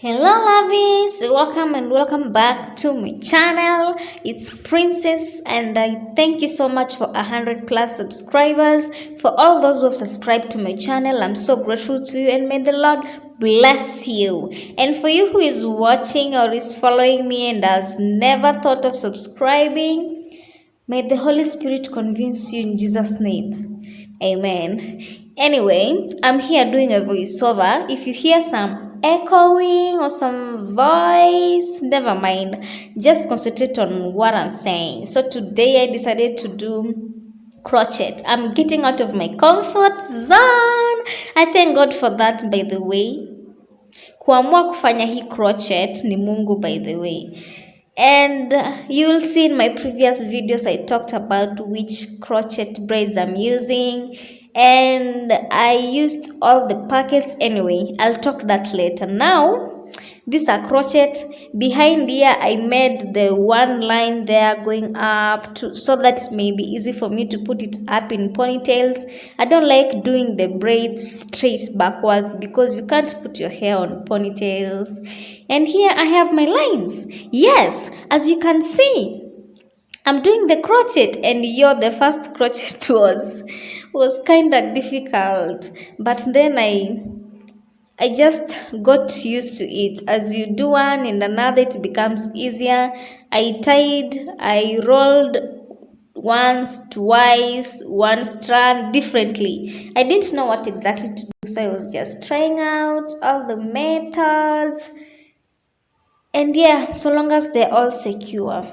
Hello lovies, welcome and welcome back to my channel. It's Princess and I thank you so much for 100 plus subscribers. For all those who have subscribed to my channel, I'm so grateful to you and may the Lord bless you. And for you who is watching or is following me and has never thought of subscribing, may the Holy Spirit convince you in Jesus' name. Amen. Anyway, I'm here doing a voiceover. If you hear some echoing or some voice, never mind. Just concentrate on what I'm saying. So today I decided to do crochet. I'm getting out of my comfort zone. I thank God for that, by the way. Kuamua kufanya hii crochet ni Mungu, by the way. And you'll see in my previous videos I talked about which crochet braids I'm using, and I used all the packets. Anyway, I'll talk that later. Now these are crochet. Behind here I made the one line there going up so that it may be easy for me to put it up in ponytails. I don't like doing the braids straight backwards because you can't put your hair on ponytails. And here I have my lines. Yes, as you can see, I'm doing the crochet, and the first crochet was kind of difficult, but then I just got used to it. As you do one and another, it becomes easier. I rolled once, twice, one strand differently. I didn't know what exactly to do, so I was just trying out all the methods. And yeah, so long as they're all secure.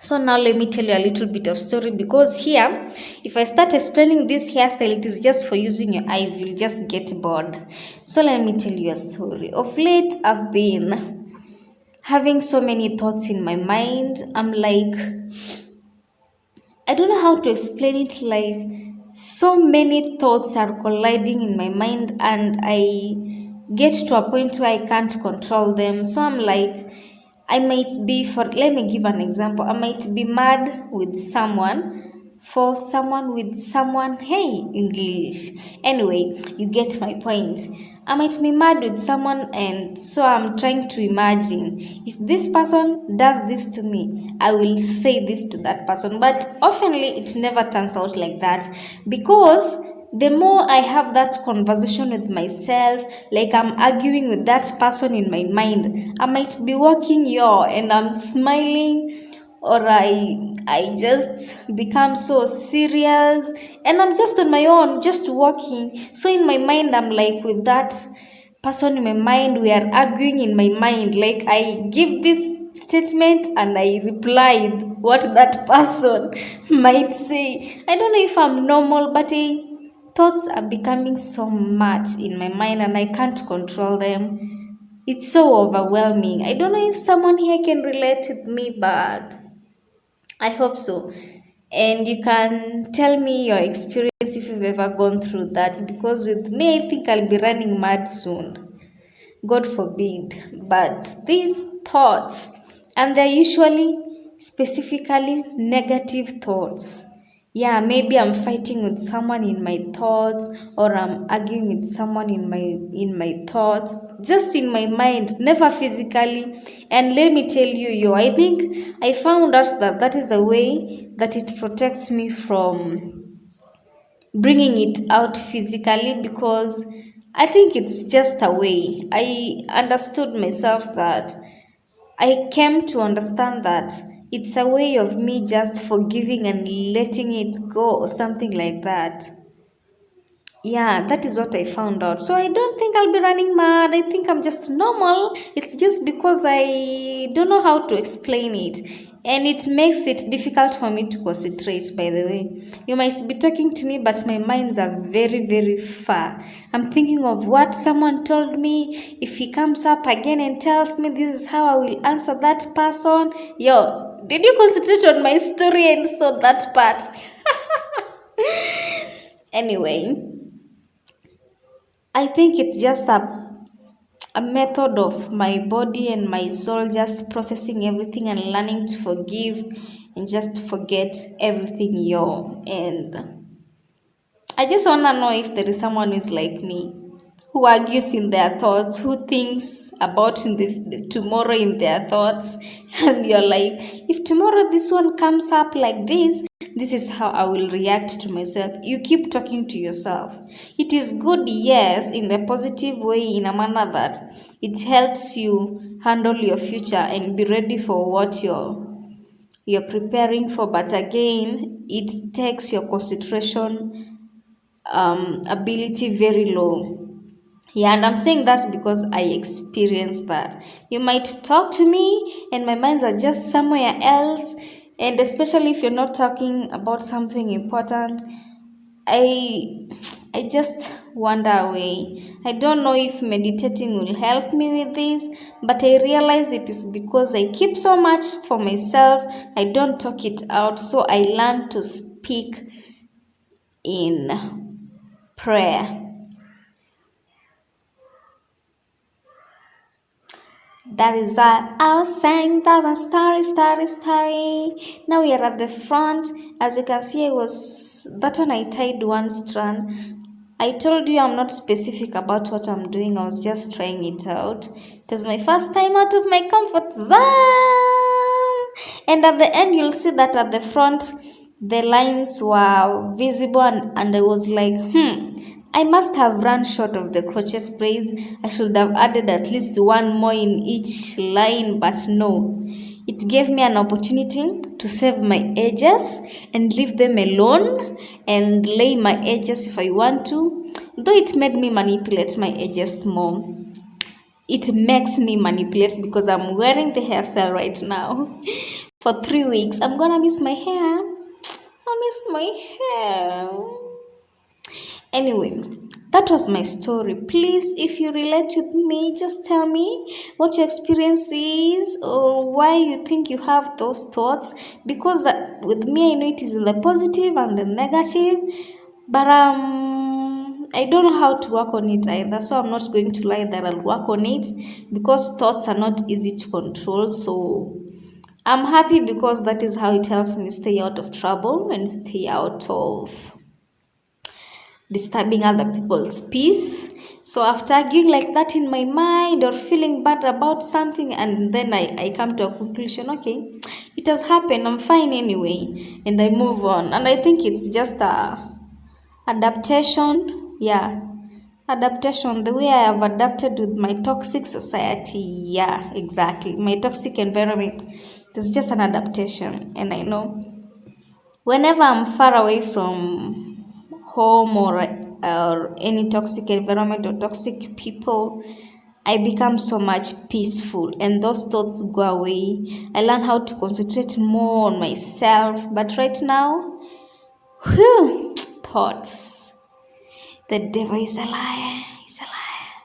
So now let me tell you a little bit of story, because here, if I start explaining this hairstyle, it is just for using your eyes. You'll just get bored. So let me tell you a story. Of late, I've been having so many thoughts in my mind. I'm like, I don't know how to explain it. Like, so many thoughts are colliding in my mind, and I get to a point where I can't control them. So I'm like, I might be, let me give an example. I might be mad with someone, for someone, with someone. Hey, English. Anyway, you get my point. I might be mad with someone, and so I'm trying to imagine, if this person does this to me, I will say this to that person. But oftenly, it never turns out like that, because the more I have that conversation with myself, like I'm arguing with that person in my mind, I might be walking here and I'm smiling, or I just become so serious and I'm just on my own, just walking. So in my mind, I'm like with that person in my mind, we are arguing in my mind. Like I give this statement and I replied what that person might say. I don't know if I'm normal, but thoughts are becoming so much in my mind and I can't control them. It's so overwhelming. I don't know if someone here can relate with me, but I hope so. And you can tell me your experience if you've ever gone through that, because with me, I think I'll be running mad soon. God forbid. But these thoughts, and they're usually specifically negative thoughts. Yeah, maybe I'm fighting with someone in my thoughts, or I'm arguing with someone in my thoughts, just in my mind, never physically. And let me tell you, I think I found out that that is a way that it protects me from bringing it out physically, because I think it's just a way. I understood myself that I came to understand that it's a way of me just forgiving and letting it go, or something like that. Yeah, that is what I found out. So I don't think I'll be running mad. I think I'm just normal. It's just because I don't know how to explain it. And it makes it difficult for me to concentrate, by the way. You might be talking to me, but my minds are very, very far. I'm thinking of what someone told me. If he comes up again and tells me this is how I will answer that person. Yo, did you concentrate on my story and saw that part? Anyway, I think it's just a method of my body and my soul just processing everything and learning to forgive and just forget everything, yo. And I just want to know if there is someone who is like me. who argues in their thoughts, who thinks about in the tomorrow in their thoughts, and you're like, if tomorrow this one comes up like this is how I will react to myself. You keep talking to yourself. It is good, yes, in the positive way, in a manner that it helps you handle your future and be ready for what you're preparing for. But again, it takes your concentration ability very low. Yeah, and I'm saying that because I experienced that. You might talk to me and my minds are just somewhere else. And especially if you're not talking about something important, I I just wander away. I don't know if meditating will help me with this, but I realized it is because I keep so much for myself. I don't talk it out, so I learn to speak in prayer. That is why I was saying thousand starry. Now we are at the front. As you can see, I was that one I tied one strand. I told you I'm not specific about what I'm doing. I was just trying it out. It was my first time out of my comfort zone. And at the end, you'll see that at the front, the lines were visible, and I was like, I must have run short of the crochet braids. I should have added at least one more in each line, but no. It gave me an opportunity to save my edges and leave them alone and lay my edges if I want to. Though it made me manipulate my edges more. It makes me manipulate because I'm wearing the hairstyle right now. For 3 weeks, I'm gonna miss my hair. I miss my hair. Anyway, that was my story. Please, if you relate with me, just tell me what your experience is or why you think you have those thoughts. Because with me, I know it is the positive and the negative, but I don't know how to work on it either. So I'm not going to lie that I'll work on it because thoughts are not easy to control. So I'm happy because that is how it helps me stay out of trouble and stay out of disturbing other people's peace. So after arguing like that in my mind or feeling bad about something, and then I come to a conclusion, okay, it has happened, I'm fine anyway, and I move on. And I think it's just a adaptation. Yeah, adaptation, the way I have adapted with my toxic society. Yeah, exactly, my toxic environment. It is just an adaptation. And I know whenever I'm far away from home or any toxic environment or toxic people, I become so much peaceful and those thoughts go away. I learn how to concentrate more on myself. But right now, thoughts. The devil is a liar. He's a liar.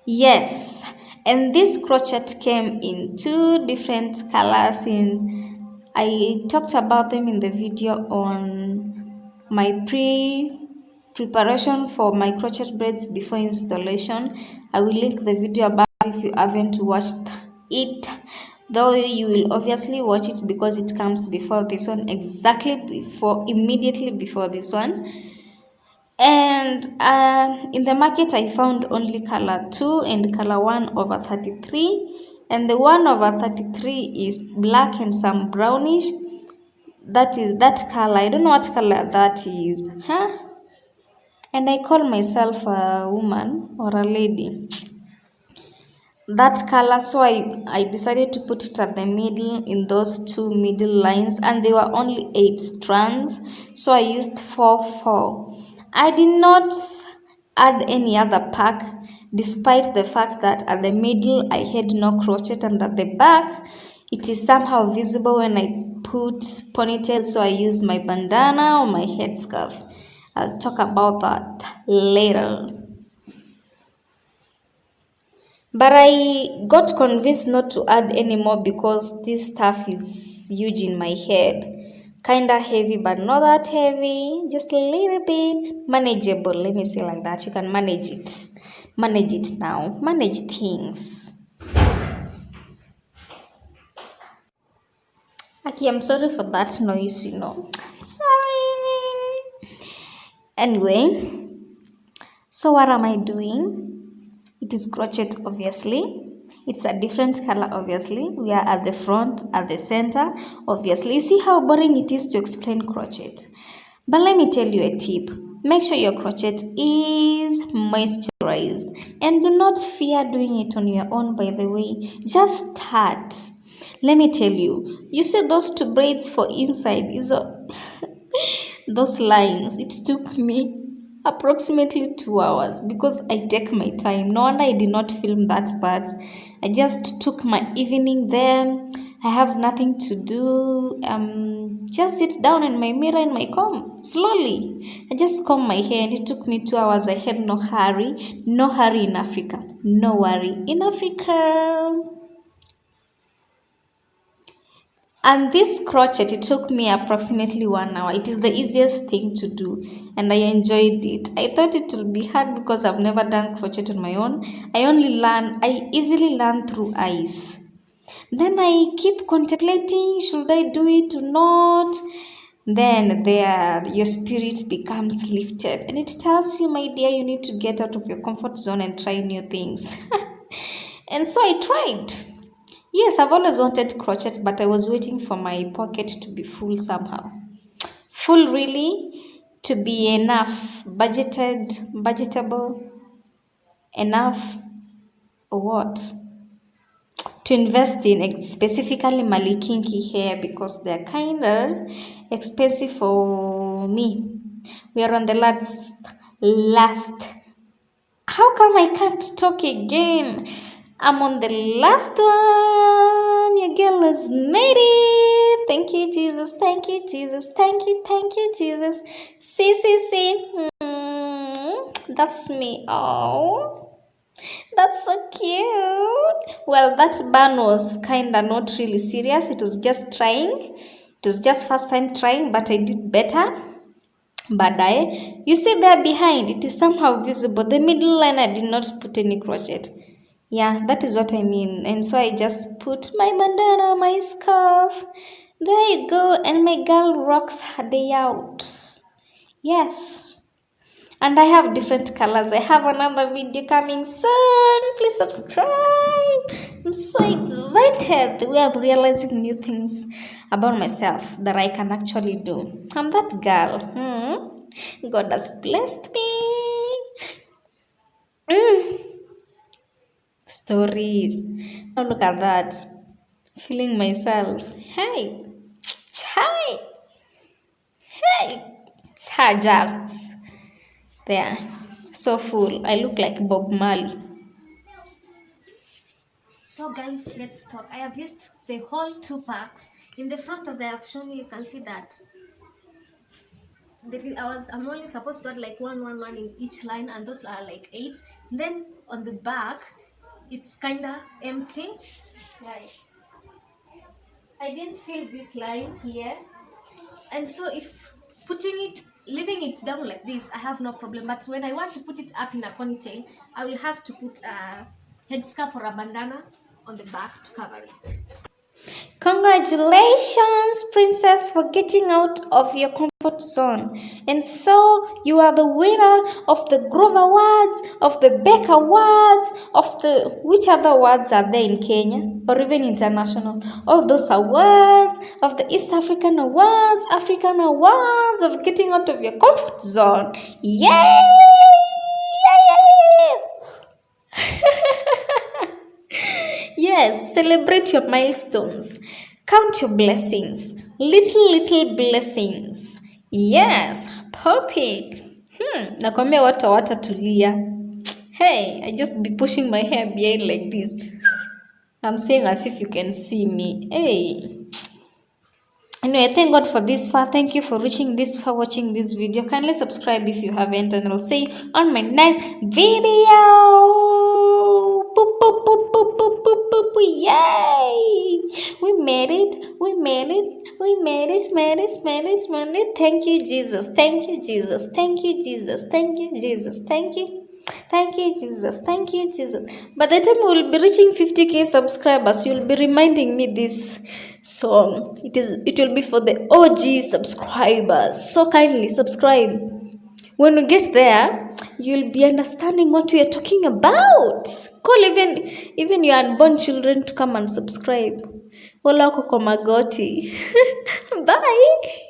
Yes, and this crochet came in 2 different colors. I talked about them in the video on my preparation for my crochet braids before installation. I will link the video above if you haven't watched it, though you will obviously watch it because it comes before this one, immediately before this one. And in the market I found only color 2 and color 1/33, and the 1/33 is black and some brownish. That is that color. I don't know what color that is, and I call myself a woman or a lady. That color, so I decided to put it at the middle in those 2 middle lines, and they were only 8 strands, so I used 4. I did not add any other pack, despite the fact that at the middle I had no crochet, and at the back it is somehow visible when I put ponytail, so I use my bandana or my headscarf. I'll talk about that later. But I got convinced not to add anymore because this stuff is huge in my head. Kinda heavy, but not that heavy. Just a little bit manageable. Let me say like that. You can manage it. Manage it now. Manage things. Okay, I'm sorry for that noise, Sorry. Anyway. So what am I doing? It is crochet, obviously. It's a different color, obviously. We are at the front, at the center, obviously. You see how boring it is to explain crochet. But let me tell you a tip. Make sure your crochet is moisturized. And do not fear doing it on your own, by the way. Just start. Let me tell you. You see those two braids for inside is those lines. It took me approximately 2 hours because I take my time. No wonder I did not film that part. I just took my evening there. I have nothing to do. Just sit down in my mirror and my comb slowly. I just comb my hair and it took me 2 hours. I had no hurry. No hurry in Africa. No worry in Africa. And this crochet, it took me approximately 1 hour. It is the easiest thing to do and I enjoyed it. I thought it would be hard because I've never done crochet on my own. I easily learn through eyes. Then I keep contemplating, should I do it or not? Then there, your spirit becomes lifted and it tells you, my dear, you need to get out of your comfort zone and try new things. And so I tried. Yes, I've always wanted crochet, but I was waiting for my pocket to be full somehow. Full really, to be enough, budgetable, enough, or what? To invest in, specifically Mali kinky hair, because they're kind of expensive for me. We are on the last. How come I can't talk again? I'm on the last one. Your girl has made it. Thank you, Jesus. Thank you, Jesus. Thank you, Jesus. See. That's me. Oh, that's so cute. Well, that bun was kinda not really serious. It was just trying. It was just first time trying, but I did better. Baadaye, you see there behind, it is somehow visible. The middle line, I did not put any crochet. Yeah, that is what I mean. And so I just put my bandana, my scarf. There you go. And my girl rocks her day out. Yes. And I have different colors. I have another video coming soon. Please subscribe. I'm so excited the way I'm realizing new things about myself that I can actually do. I'm that girl. God has blessed me. Stories. Now look at that. Feeling myself. Hey. Chai. Hey. Cha just. There. So full. I look like Bob Marley. So guys, let's talk. I have used the whole 2 packs. In the front, as I have shown you, you can see that I'm only supposed to add like one in each line, and those are like 8. Then on the back, it's kinda empty. Like I didn't fill this line here, and so if leaving it down like this, I have no problem. But when I want to put it up in a ponytail, I will have to put a headscarf or a bandana on the back to cover it. Congratulations, princess, for getting out of your comfort zone. And so you are the winner of the Grove Awards, of the Beck Awards, of the... Which other awards are there in Kenya or even international? All those awards, of the East African Awards, African Awards, of getting out of your comfort zone. Yay! Yes, celebrate your milestones. Count your blessings. Little blessings. Yes, pop it. Nakwambia watu hawatatulia. Hey, I just be pushing my hair behind like this. I'm saying as if you can see me. Hey. Anyway, thank God for this far. Thank you for reaching this far, watching this video. Kindly subscribe if you haven't, and I'll see you on my next video. Boop, boop, boop, boop, boop, boop, boop. Yay! We made it. Made it. Thank you, Jesus. Thank you, Jesus. Thank you, Jesus. Thank you, Jesus. Thank you. Thank you, Jesus. Thank you, Jesus. By the time we will be reaching 50k subscribers, you'll be reminding me this song. It will be for the OG subscribers. So kindly subscribe. When we get there, you'll be understanding what we are talking about. Call even your unborn children to come and subscribe. Wala wako kwa magoti. Bye.